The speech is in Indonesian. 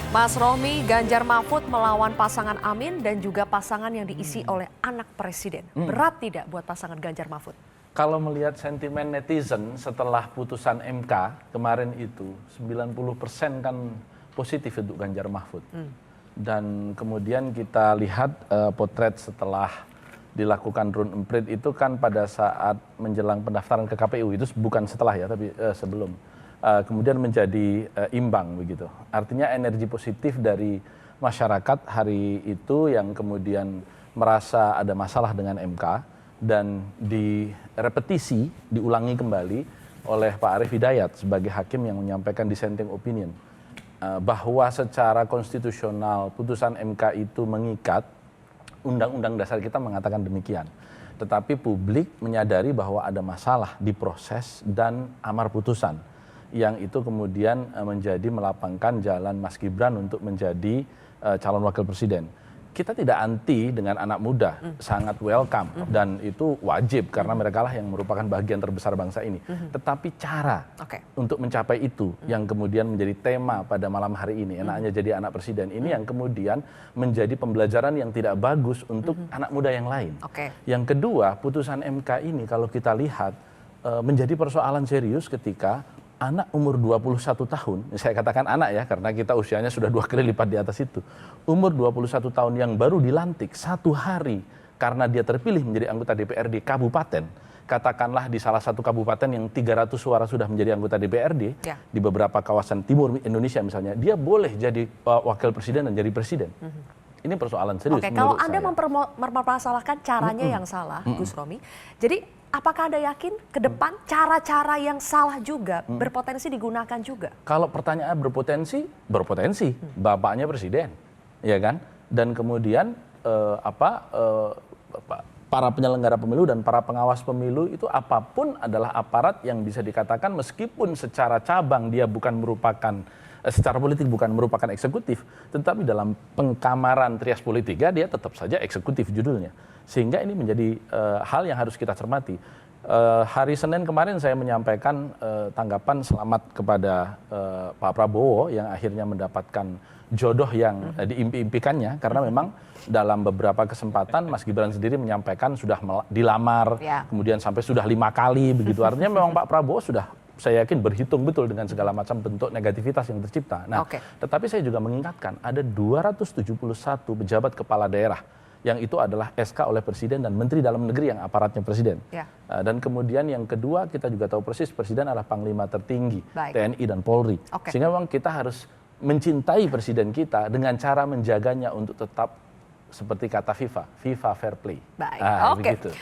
Mas Rohmi, Ganjar Mahfud melawan pasangan Amin dan juga pasangan yang diisi oleh anak presiden. Berat tidak buat pasangan Ganjar Mahfud? Kalau melihat sentimen netizen setelah putusan MK kemarin itu 90% kan positif untuk Ganjar Mahfud. Dan kemudian kita lihat potret setelah dilakukan run emprit itu kan pada saat menjelang pendaftaran ke KPU, itu bukan setelah ya, tapi sebelum. Kemudian menjadi imbang begitu. Artinya energi positif dari masyarakat hari itu yang kemudian merasa ada masalah dengan MK dan direpetisi, diulangi kembali oleh Pak Arief Hidayat sebagai hakim yang menyampaikan dissenting opinion. Bahwa secara konstitusional putusan MK itu mengikat, Undang-Undang Dasar kita mengatakan demikian. Tetapi publik menyadari bahwa ada masalah di proses dan amar putusan, yang itu kemudian menjadi melapangkan jalan Mas Gibran untuk menjadi calon wakil presiden. Kita tidak anti dengan anak muda, sangat welcome dan itu wajib karena mereka lah yang merupakan bagian terbesar bangsa ini. Tetapi cara untuk mencapai itu yang kemudian menjadi tema pada malam hari ini, enaknya jadi anak presiden ini yang kemudian menjadi pembelajaran yang tidak bagus untuk anak muda yang lain. Yang kedua, putusan MK ini kalau kita lihat menjadi persoalan serius ketika anak umur 21 tahun, saya katakan anak ya karena kita usianya sudah 2 kali lipat di atas itu. Umur 21 tahun yang baru dilantik 1 hari karena dia terpilih menjadi anggota DPRD kabupaten. Katakanlah di salah satu kabupaten yang 300 suara sudah menjadi anggota DPRD, di beberapa kawasan timur Indonesia misalnya, dia boleh jadi wakil presiden dan jadi presiden. Ini persoalan serius. Kalau Anda mempermasalahkan caranya yang salah, Gus Rohmi, jadi apakah Anda yakin ke depan cara-cara yang salah juga berpotensi digunakan juga? Kalau pertanyaan berpotensi, berpotensi. Bapaknya presiden, ya kan? Dan kemudian para penyelenggara pemilu dan para pengawas pemilu itu apapun adalah aparat yang bisa dikatakan meskipun secara cabang dia bukan merupakan secara politik bukan merupakan eksekutif, tetapi dalam pengkamaran trias politika dia tetap saja eksekutif judulnya. Sehingga ini menjadi hal yang harus kita cermati. Hari Senin kemarin saya menyampaikan tanggapan selamat kepada Pak Prabowo yang akhirnya mendapatkan jodoh yang diimpi-impikannya, karena memang dalam beberapa kesempatan Mas Gibran sendiri menyampaikan sudah dilamar, kemudian sampai sudah 5 kali begitu. Artinya memang Pak Prabowo sudah, saya yakin, berhitung betul dengan segala macam bentuk negativitas yang tercipta. Nah, tetapi saya juga mengingatkan ada 271 pejabat kepala daerah yang itu adalah SK oleh presiden dan menteri dalam negeri yang aparatnya presiden. Dan kemudian yang kedua, kita juga tahu persis presiden adalah panglima tertinggi TNI dan Polri. Sehingga memang kita harus mencintai presiden kita dengan cara menjaganya untuk tetap seperti kata FIFA fair play. Begitu.